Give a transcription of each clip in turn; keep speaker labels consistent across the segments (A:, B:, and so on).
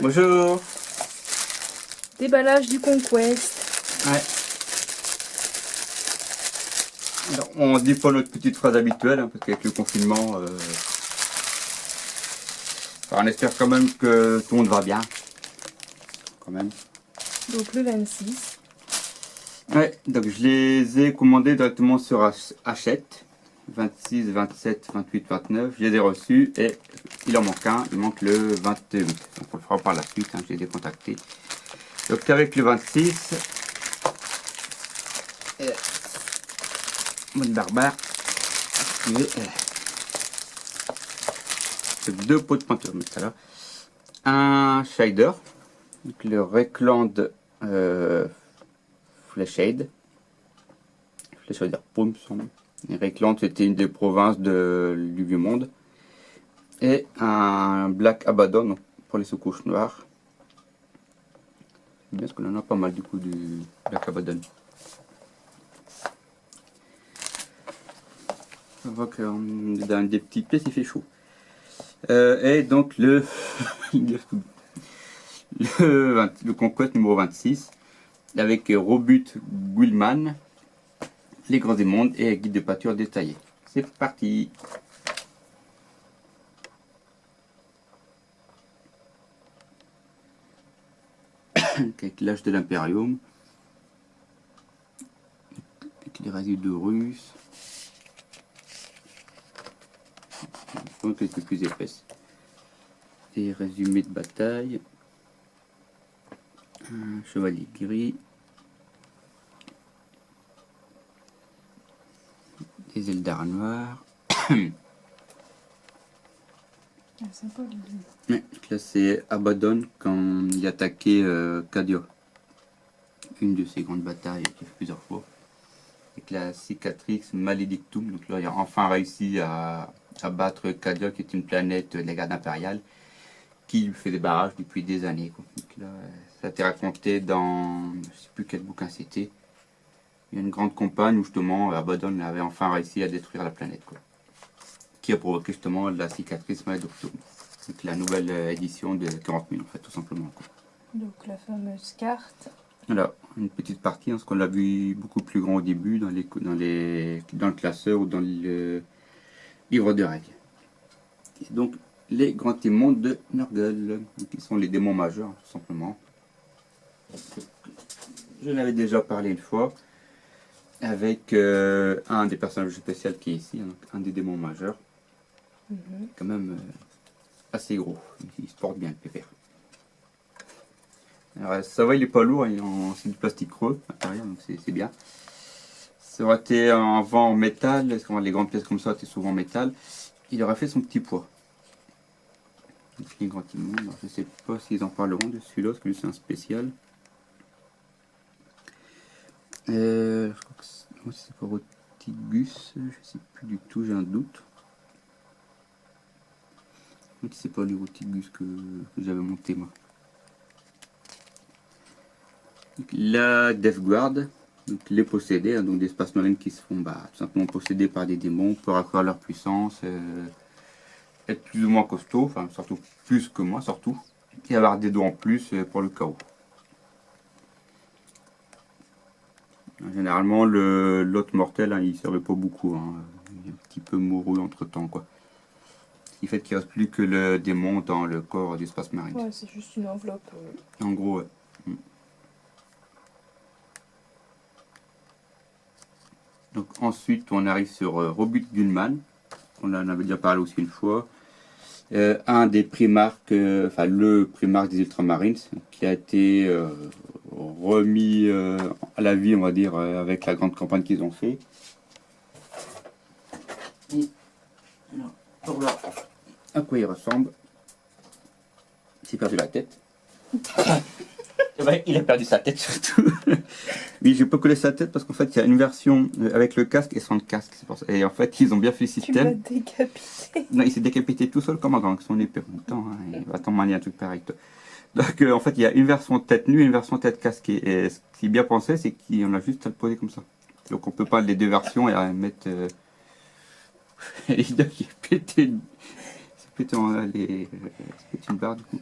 A: Bonjour.
B: Déballage du Conquest.
A: Ouais. Alors, on dit pas notre petite phrase habituelle, hein, parce qu'avec le confinement, on espère quand même que tout le monde va bien. Quand même.
B: Donc le 26.
A: Ouais, donc je les ai commandés directement sur Hachette. 26, 27, 28, 29. Je les ai reçus et il en manque un. Il manque le 28. Donc on le fera par la suite, hein, je les ai contactés. Donc avec le 26. Mode barbare. Deux pots de peinture, mais ça là. Un shader. Donc le Recland Flashshade. Flashshade Paume, semble. Et Recland, c'était une des provinces du Vieux-Monde. Et un Black Abaddon pour les sous-couches noires. C'est bien parce qu'on en a pas mal du coup du Black Abaddon. On voit qu'on est dans des petites pièces, il fait chaud. Et donc le Conquest numéro 26 avec Robert Guillman, Les Grands des Mondes et guide de peinture détaillé. C'est parti. Avec l'âge de l'Imperium, avec les résidus russes, quelques plus épaisses. Des résumés de bataille, un chevalier gris, des Eldar noirs.
B: Ah, sympa l'idée.
A: Ouais, là c'est Abaddon quand il attaquait Cadia. Une de ses grandes batailles qui a fait plusieurs fois. Avec la cicatrix Maledictum. Donc là il a enfin réussi à battre Cadia qui est une planète de la garde impériale qui lui fait des barrages depuis des années, quoi. Donc là, ça a été raconté dans, je sais plus quel bouquin c'était. Il y a une grande campagne où justement Abaddon avait enfin réussi à détruire la planète, quoi. Qui a provoqué justement la cicatrice Maledictum. Donc la nouvelle édition de 40 000 en fait, tout simplement, quoi.
B: Donc la fameuse carte.
A: Voilà, une petite partie, hein, parce qu'on l'a vu beaucoup plus grand au début dans le classeur ou dans le livre de règles. Et donc les grands démons de Nurgle, qui sont les démons majeurs, tout simplement. Je l'avais déjà parlé une fois, avec un des personnages spéciaux qui est ici, hein, un des démons majeurs. Quand même assez gros, il se porte bien le pépère. Alors, ça va, il est pas lourd, c'est du plastique creux à l'intérieur, donc c'est bien. Ça aurait été un vent en métal, parce que les grandes pièces comme ça, c'est souvent en métal. Il aurait fait son petit poids. Grand immonde. Alors, je sais pas s'ils en parleront de celui-là, parce que lui c'est un spécial. Je crois que c'est pas Rotigus, je sais plus du tout, j'ai un doute. C'est pas le Rotigus que j'avais monté moi. Donc, la Death Guard, donc les possédés, hein, donc des Space Marines qui se font tout simplement possédés par des démons pour accroître leur puissance, être plus ou moins costaud, enfin surtout plus que moi surtout, et avoir des dos en plus pour le chaos. Généralement l'autre mortel, hein, il servait pas beaucoup, hein, il est un petit peu mouru entre temps, quoi. Ce qui fait qu'il ne reste plus que le démon dans le corps du Space Marine.
B: Ouais, c'est juste une enveloppe.
A: En gros, ouais. Donc ensuite on arrive sur Robert Guillman, on en avait déjà parlé aussi une fois. Un des primarques, enfin le primarque des Ultramarines, qui a été remis à la vie, on va dire, avec la grande campagne qu'ils ont fait. Et voilà à quoi il ressemble. Il s'est perdu la tête. Il a perdu sa tête surtout. Oui, j'ai pas collé sa tête parce qu'en fait il y a une version avec le casque et sans le casque. C'est pour ça. Et en fait ils ont bien fait le
B: Tu l'as
A: système.
B: décapité.
A: Non, il s'est décapité tout seul comme un grand avec son épée en même temps. Hein, il va t'en manier un truc pareil. Toi. Donc en fait il y a une version tête nue et une version tête casquée. Et ce qui est bien pensé c'est qu'on a juste à le poser comme ça. Donc on peut pas les deux versions et mettre. Il a pété une barre du coup.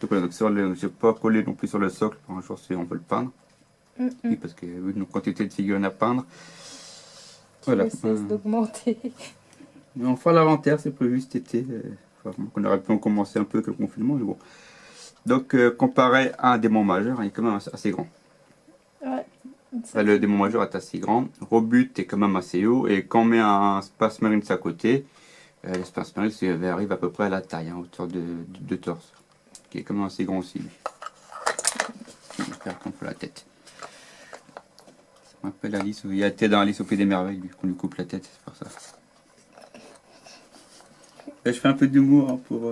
A: Donc voilà, donc j'ai pas collé non plus sur le socle pour un jour si on veut le peindre.
B: Mm,
A: Oui,
B: mm.
A: parce que vu nos quantités de figurines à peindre.
B: Qui
A: Voilà.
B: ne cesse d'augmenter.
A: Mais on fera l'inventaire, c'est prévu cet été. Enfin, qu'on aurait pu en commencer un peu avec le confinement, mais bon. Donc comparé à un démon majeur, il est quand même assez grand.
B: Ouais.
A: Enfin, le démon majeur est assez grand. Robut est quand même assez haut. Et quand on met un Space Marines à côté, le Space Marines arrive à peu près à la taille, hein, hauteur de torse. Qui est quand même assez grand aussi, lui. J'espère qu'on fait la tête. Ça me rappelle Alice. Il a été dans Alice au Pays des Merveilles, lui, qu'on lui coupe la tête, c'est pour ça. Et je fais un peu d'humour hein, pour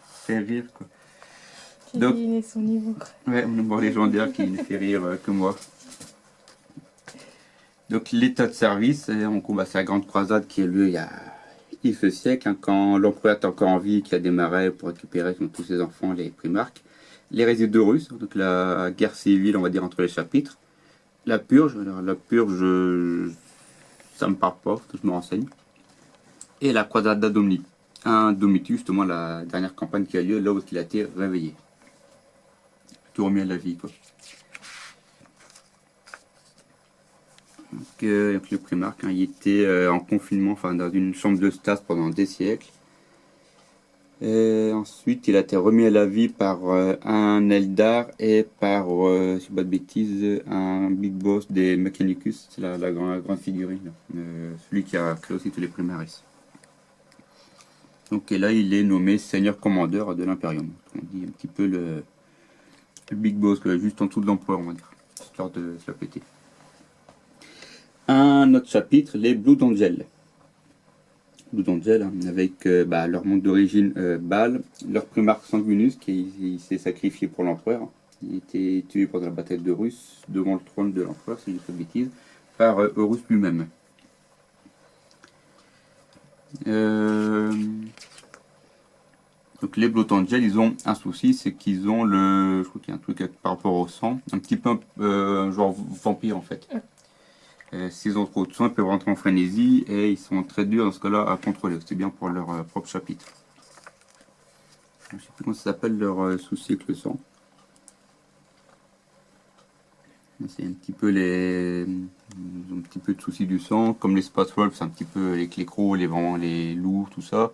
A: faire rire, quoi. Donc,
B: Kevin et son niveau.
A: ouais, mon humour légendaire qui ne fait rire que moi. Donc l'état de service, on combat la grande croisade qui a lieu il y a X siècle, hein, quand l'empereur est encore en vie, qui a démarré pour récupérer comme tous ses enfants les primarques. Les résidus russes, donc la guerre civile, on va dire, entre les chapitres. La purge, alors la purge, ça me parle pas, faut que je me renseigne. Et la croisade d'Indomitus, justement la dernière campagne qui a lieu, là où il a été réveillé. Tout remis à la vie, quoi. Donc le primarque, hein, il était en confinement, enfin dans une chambre de stas pendant des siècles. Et ensuite, il a été remis à la vie par un Eldar et par, si je dis pas de bêtises, un Big Boss des Mechanicus, c'est la grande figurine, celui qui a créé aussi tous les Primaris. Donc et là, il est nommé Seigneur Commandeur de l'Imperium. On dit un petit peu le Big Boss, juste en dessous de l'empereur, on va dire, histoire de se la péter. Un autre chapitre, les Blood Angels. Blood Angels, hein, avec leur monde d'origine Baal, leur primarque Sanguinus, qui s'est sacrifié pour l'empereur. Il a été tué pendant la bataille de Horus, devant le trône de l'empereur, si je ne dis pas de bêtises, par Horus lui-même. Donc les Blood Angels, ils ont un souci, c'est qu'ils ont je crois qu'il y a un truc par rapport au sang, un petit peu genre vampire en fait. S'ils ont trop de sang, ils peuvent rentrer en frénésie et ils sont très durs dans ce cas-là à contrôler. C'est bien pour leur propre chapitre. Je ne sais plus comment ça s'appelle leur souci avec le sang. C'est un petit peu ils ont un petit peu de soucis du sang, comme les Space Wolves, c'est un petit peu les Clécros, les loups, tout ça.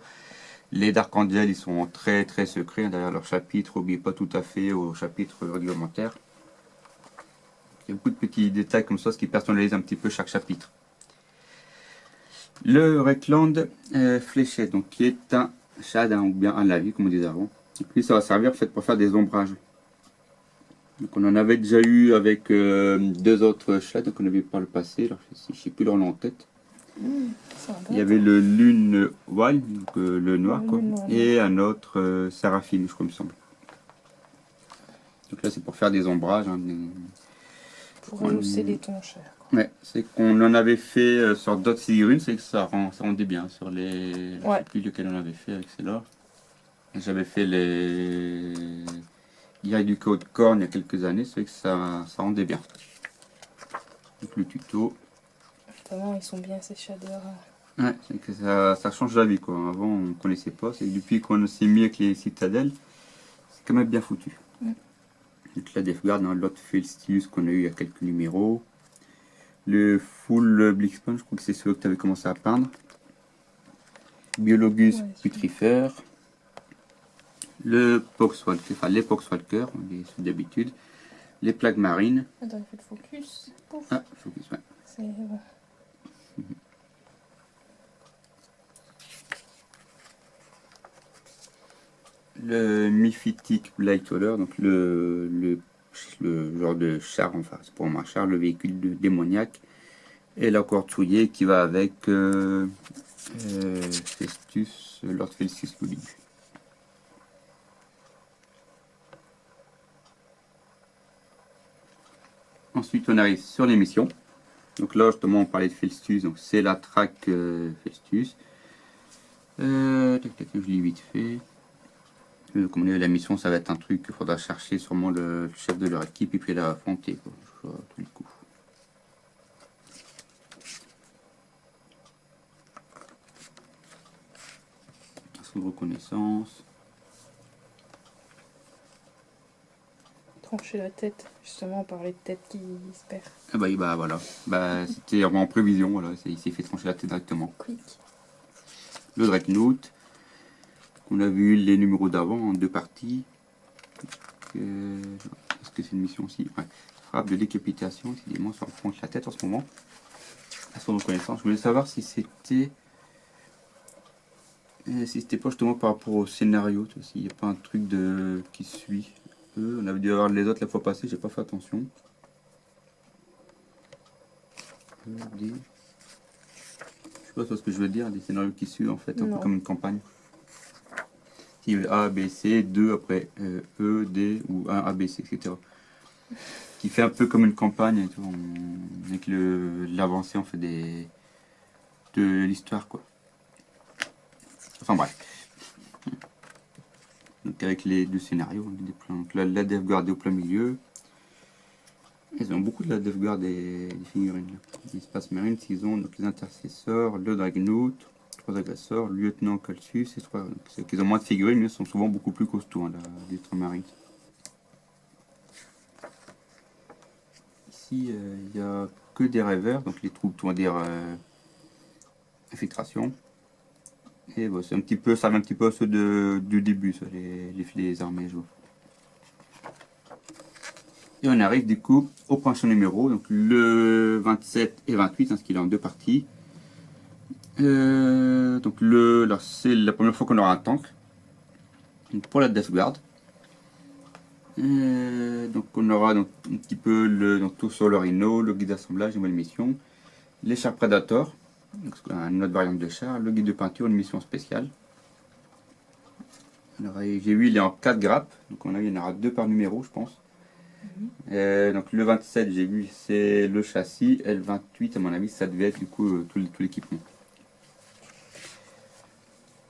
A: Les Dark Angels, ils sont très très secrets derrière leur chapitre, n'oubliez pas tout à fait au chapitre réglementaire. Il y a beaucoup de petits détails comme ça, ce qui personnalise un petit peu chaque chapitre. Le Reckland fléché, donc qui est un shad, hein, ou bien un lavis, comme on disait avant. Et puis ça va servir en fait pour faire des ombrages. Donc on en avait déjà eu avec deux autres shads qu'on avait par le passé, alors, je ne sais plus leur nom en tête. Il y avait le Lune Wild, donc le noir, quoi, et un autre Seraphine, je crois, il me semble. Donc là c'est pour faire des ombrages. Hein,
B: pour rehausser les tons chers.
A: Ouais, c'est qu'on en avait fait sur d'autres figurines, c'est que ça rendait bien sur les. Je sais plus lequel on avait fait avec celle-là. J'avais fait les Guerriers du Chaos de Corne il y a quelques années, c'est que ça rendait bien. Donc le tuto.
B: Vraiment, ils sont bien ces shaders.
A: Ouais, c'est que ça change la vie quoi. Avant on connaissait pas, c'est que depuis qu'on s'est mis avec les citadelles, c'est quand même bien foutu. Donc la Death Guard, hein, l'autre Felstius qu'on a eu il y a quelques numéros. Le Full Blixpan, je crois que c'est celui que tu avais commencé à peindre. Biologus Putrifère. Le Poxwalker, enfin les Poxwalkers, les ceux d'habitude. Les plagues marines.
B: Attends, il fait le focus. Pouf.
A: Ah, focus, ouais.
B: C'est...
A: Le Miphitic Blightcaller, donc le genre de char, enfin c'est pour un char, le véhicule démoniaque. Et la Cortouillée qui va avec Festus, Lord Festus Lully. Ensuite on arrive sur les missions. Donc là justement on parlait de Festus, donc c'est la track Festus. Tac tac, je lis vite fait. Comme on dit, la mission ça va être un truc qu'il faudra chercher sûrement le chef de leur équipe et puis la affronter quoi, tout le coup. De reconnaissance.
B: trancher la tête. Justement, on parlait de tête qui se perd.
A: Ah bah voilà. Bah c'était en prévision, voilà. Il s'est fait trancher la tête directement.
B: Quick.
A: Le Dreadnought. On a vu les numéros d'avant en 2 parties. Est-ce que c'est une mission aussi? Ouais. Frappe de décapitation. Décidément, ça tranche la tête en ce moment. À son reconnaissance. Je voulais savoir si c'était. Si c'était pas justement par rapport au scénario, s'il n'y a pas un truc qui suit. On avait dû avoir les autres la fois passée, j'ai pas fait attention. Je sais pas ce que je veux dire, des scénarios qui suivent en fait, un peu comme une campagne. Si A, B, C, 2 après E, D ou 1 A, B, C, etc. Qui fait un peu comme une campagne et tout, avec l'avancée en fait de l'histoire quoi. Enfin bref. Donc avec les 2 scénarios, donc la Death Guard est au plein milieu. Ils ont beaucoup de la Death Guard des figurines. Là. Les Space Marines, ils ont donc les intercesseurs, le Dreadnought, 3 agresseurs, le lieutenant Colsus et 3. C'est qu'ils ont moins de figurines, mais ils sont souvent beaucoup plus costauds, hein, les Ultramarines. Ici, il n'y a que des rêveurs, donc les troupes, on va dire, infiltration. Et bon, c'est un petit peu, ça va un petit peu à ceux du début, ça, les armées, je vois. Et on arrive du coup au prochain numéro, donc le 27 et 28, hein, ce qu'il est en 2 parties. Donc c'est la première fois qu'on aura un tank. Donc pour la Death Guard. Donc on aura donc, un petit peu tout sur le Rhino, le guide d'assemblage, une nouvelle mission. Les chars Predator, donc une autre variante de char, le guide de peinture, une mission spéciale. Alors j'ai vu il est en 4 grappes, donc il y en aura 2 par numéro je pense. Donc le 27 j'ai vu c'est le châssis et le 28 à mon avis ça devait être du coup tout l'équipement.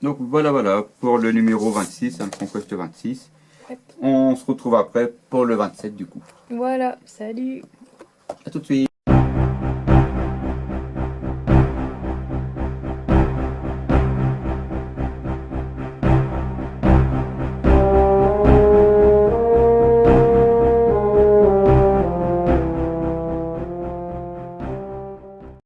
A: Donc voilà pour le numéro 26, un Conquest 26.
B: Ouais.
A: On se retrouve après pour le 27 du coup.
B: Voilà, salut.
A: A tout de suite.